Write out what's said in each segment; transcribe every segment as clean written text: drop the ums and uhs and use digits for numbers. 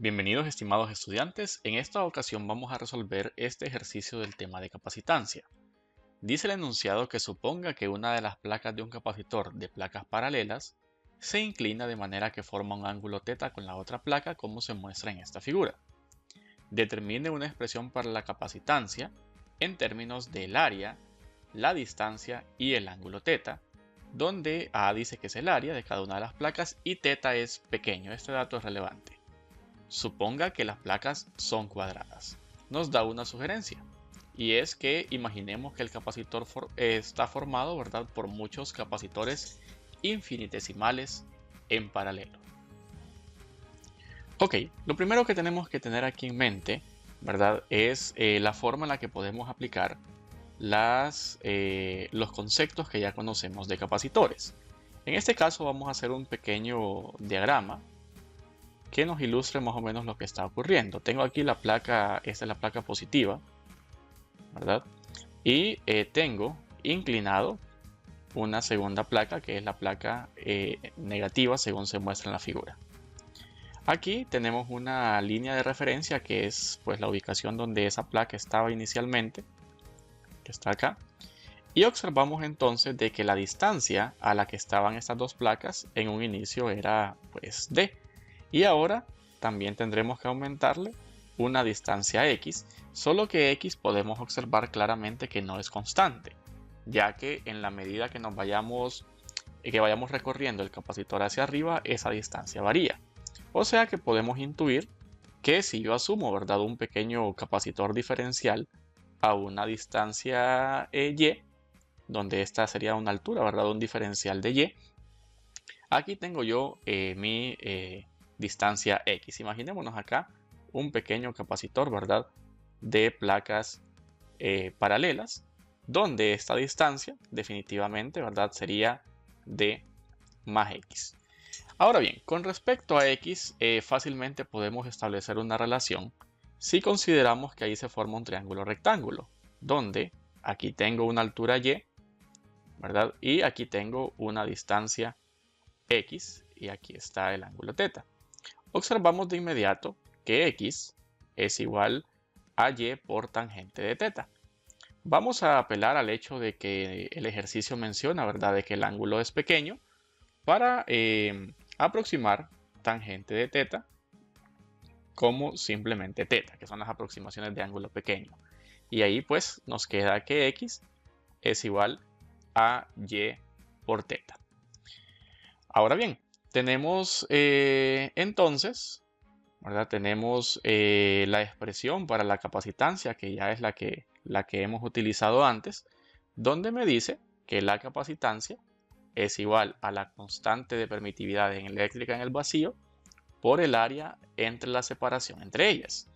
Bienvenidos estimados estudiantes, en esta ocasión vamos a resolver este ejercicio del tema de capacitancia. Dice el enunciado que suponga que una de las placas de un capacitor de placas paralelas se inclina de manera que forma un ángulo θ con la otra placa como se muestra en esta figura. Determine una expresión para la capacitancia en términos del área, la distancia y el ángulo θ, donde A dice que es el área de cada una de las placas y θ es pequeño. Este dato es relevante. Suponga que las placas son cuadradas. Nos da una sugerencia, y es que imaginemos que el capacitor está formado, ¿verdad?, por muchos capacitores infinitesimales en paralelo. Ok, lo primero que tenemos que tener aquí en mente, ¿verdad?, es la forma en la que podemos aplicar los conceptos que ya conocemos de capacitores. En este caso vamos a hacer un pequeño diagrama que nos ilustre más o menos lo que está ocurriendo. Tengo aquí la placa, esta es la placa positiva, ¿verdad? Y tengo inclinado una segunda placa, que es la placa negativa, según se muestra en la figura. Aquí tenemos una línea de referencia, que es pues la ubicación donde esa placa estaba inicialmente, que está acá. Y observamos entonces de que la distancia a la que estaban estas dos placas en un inicio era pues d. Y ahora también tendremos que aumentarle una distancia x, solo que x podemos observar claramente que no es constante, ya que en la medida que vayamos recorriendo el capacitor hacia arriba, esa distancia varía. O sea que podemos intuir que si yo asumo, ¿verdad?, un pequeño capacitor diferencial a una distancia y, donde esta sería una altura, ¿verdad?, un diferencial de y, aquí tengo yo mi distancia x. Imaginémonos acá un pequeño capacitor, ¿verdad?, de placas paralelas, donde esta distancia definitivamente, ¿verdad?, sería d más x. Ahora bien, con respecto a x, fácilmente podemos establecer una relación si consideramos que ahí se forma un triángulo rectángulo, donde aquí tengo una altura y, ¿verdad?, y aquí tengo una distancia x, y aquí está el ángulo θ. Observamos de inmediato que x es igual a y por tangente de θ. Vamos a apelar al hecho de que el ejercicio menciona, ¿verdad?, de que el ángulo es pequeño, para aproximar tangente de θ como simplemente θ, que son las aproximaciones de ángulo pequeño. Y ahí pues nos queda que x es igual a y por θ. Ahora bien, tenemos entonces, ¿verdad?, tenemos la expresión para la capacitancia, que ya es la que hemos utilizado antes, donde me dice que la capacitancia es igual a la constante de permitividad eléctrica en el vacío por el área entre la separación entre ellas.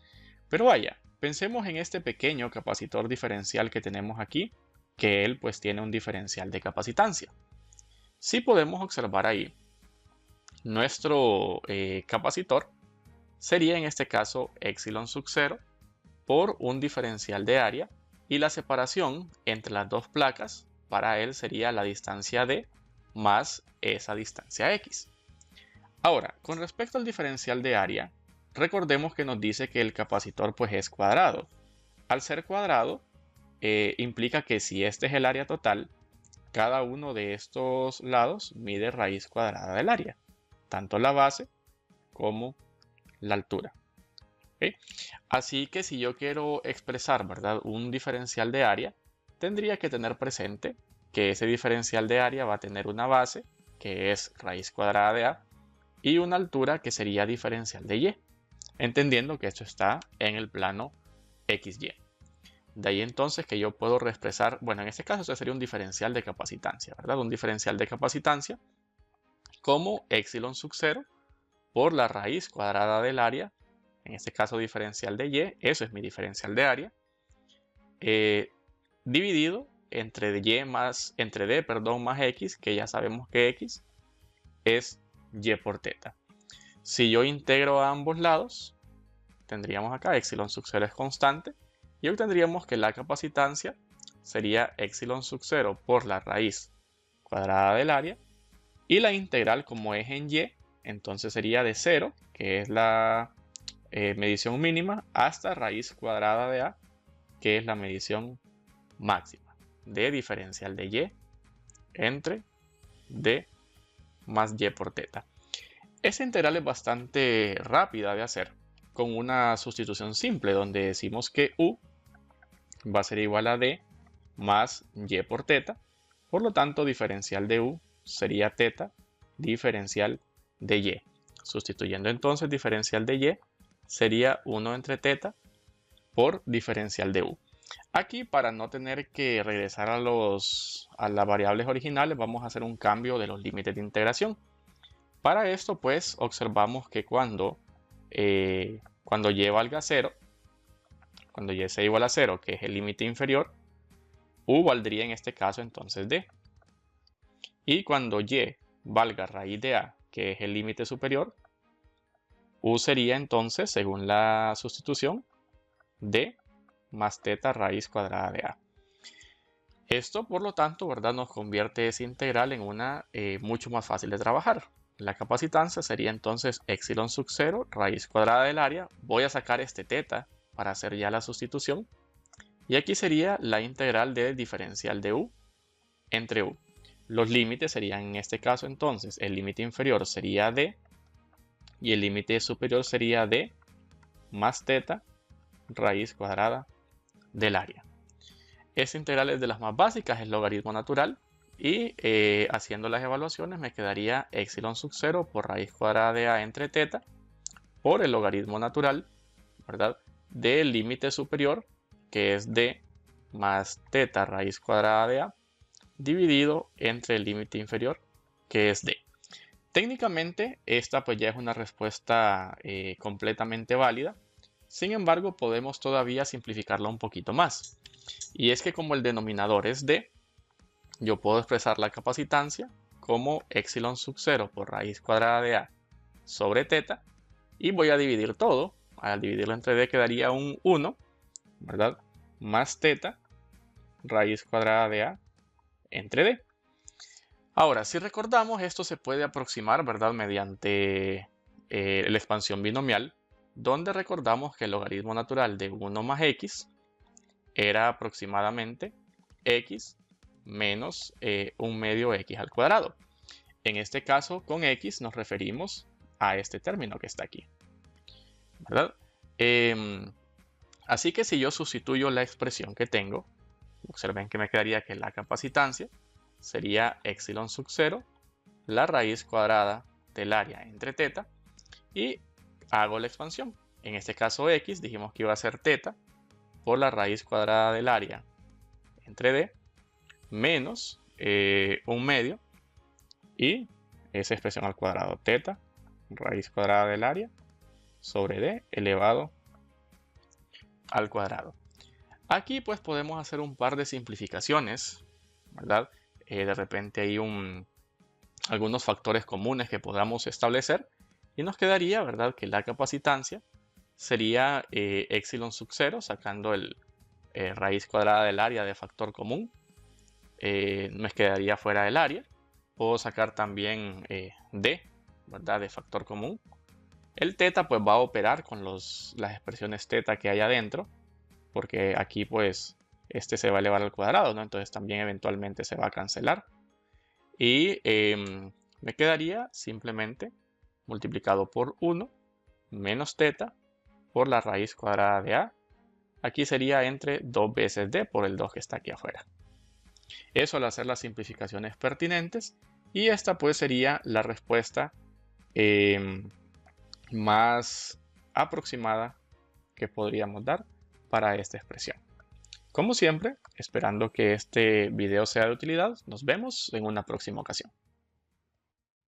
Pero vaya, pensemos en este pequeño capacitor diferencial que tenemos aquí, que él pues tiene un diferencial de capacitancia. Si podemos observar ahí, nuestro capacitor sería en este caso epsilon sub 0 por un diferencial de área, y la separación entre las dos placas para él sería la distancia d más esa distancia x. Ahora, con respecto al diferencial de área, recordemos que nos dice que el capacitor pues es cuadrado. Al ser cuadrado, implica que si este es el área total, cada uno de estos lados mide raíz cuadrada del área, tanto la base como la altura. ¿Okay? Así que si yo quiero expresar, ¿verdad?, un diferencial de área, tendría que tener presente que ese diferencial de área va a tener una base, que es raíz cuadrada de a, y una altura que sería diferencial de y, entendiendo que esto está en el plano xy. De ahí entonces que yo puedo reexpresar, bueno, en este caso esto sería un diferencial de capacitancia, ¿verdad? Un diferencial de capacitancia como epsilon sub 0 por la raíz cuadrada del área, en este caso diferencial de y, eso es mi diferencial de área, dividido entre d más x, que ya sabemos que x es y por θ. Si yo integro a ambos lados, tendríamos acá epsilon sub 0 es constante, y obtendríamos que la capacitancia sería epsilon sub 0 por la raíz cuadrada del área, y la integral, como es en y, entonces sería de 0, que es la medición mínima hasta raíz cuadrada de a, que es la medición máxima de diferencial de y entre d más y por teta. Esta integral es bastante rápida de hacer con una sustitución simple donde decimos que u va a ser igual a d más y por teta. Por lo tanto, diferencial de u sería teta diferencial de y. Sustituyendo entonces diferencial de y sería 1 entre teta por diferencial de u. Aquí, para no tener que regresar a las variables originales, vamos a hacer un cambio de los límites de integración. Para esto, pues, observamos que cuando y valga 0, cuando y sea igual a 0, que es el límite inferior, u valdría en este caso entonces d. Y cuando y valga raíz de a, que es el límite superior, u sería entonces, según la sustitución, d más teta raíz cuadrada de a. Esto, por lo tanto, ¿verdad?, nos convierte esa integral en una mucho más fácil de trabajar. La capacitancia sería entonces epsilon sub 0 raíz cuadrada del área. Voy a sacar este teta para hacer ya la sustitución. Y aquí sería la integral de diferencial de u entre u. Los límites serían en este caso entonces, el límite inferior sería d y el límite superior sería d más teta raíz cuadrada del área. Esta integral es de las más básicas, es logaritmo natural. Y haciendo las evaluaciones me quedaría epsilon sub 0 por raíz cuadrada de a entre teta por el logaritmo natural, ¿verdad?, del límite superior, que es d más teta raíz cuadrada de a, dividido entre el límite inferior, que es d. Técnicamente esta pues ya es una respuesta completamente válida. Sin embargo, podemos todavía simplificarla un poquito más. Y es que como el denominador es d, yo puedo expresar la capacitancia como epsilon sub 0 por raíz cuadrada de a sobre teta, y voy a dividir todo. Al dividirlo entre d quedaría un 1, ¿verdad?, más teta raíz cuadrada de a entre d. Ahora, si recordamos, esto se puede aproximar, ¿verdad?, mediante la expansión binomial, donde recordamos que el logaritmo natural de 1 más x era aproximadamente x menos 1 medio x al cuadrado. En este caso, con x nos referimos a este término que está aquí, ¿verdad? Así que si yo sustituyo la expresión que tengo, observen que me quedaría que la capacitancia sería epsilon sub 0, la raíz cuadrada del área entre teta, y hago la expansión. En este caso x dijimos que iba a ser teta por la raíz cuadrada del área entre d, menos 1 medio, y esa expresión al cuadrado, teta raíz cuadrada del área sobre d elevado al cuadrado. Aquí pues podemos hacer un par de simplificaciones, ¿verdad? De repente hay algunos factores comunes que podamos establecer y nos quedaría, ¿verdad?, que la capacitancia sería epsilon sub 0, sacando el raíz cuadrada del área de factor común. Me quedaría fuera del área. Puedo sacar también d, ¿verdad?, de factor común. El teta pues va a operar con las expresiones teta que hay adentro, porque aquí pues este se va a elevar al cuadrado, ¿no? Entonces también eventualmente se va a cancelar. Y me quedaría simplemente multiplicado por 1 menos teta por la raíz cuadrada de a. Aquí sería entre 2 veces d por el 2 que está aquí afuera. Eso al hacer las simplificaciones pertinentes, y esta pues sería la respuesta más aproximada que podríamos dar para esta expresión. Como siempre, esperando que este video sea de utilidad, nos vemos en una próxima ocasión.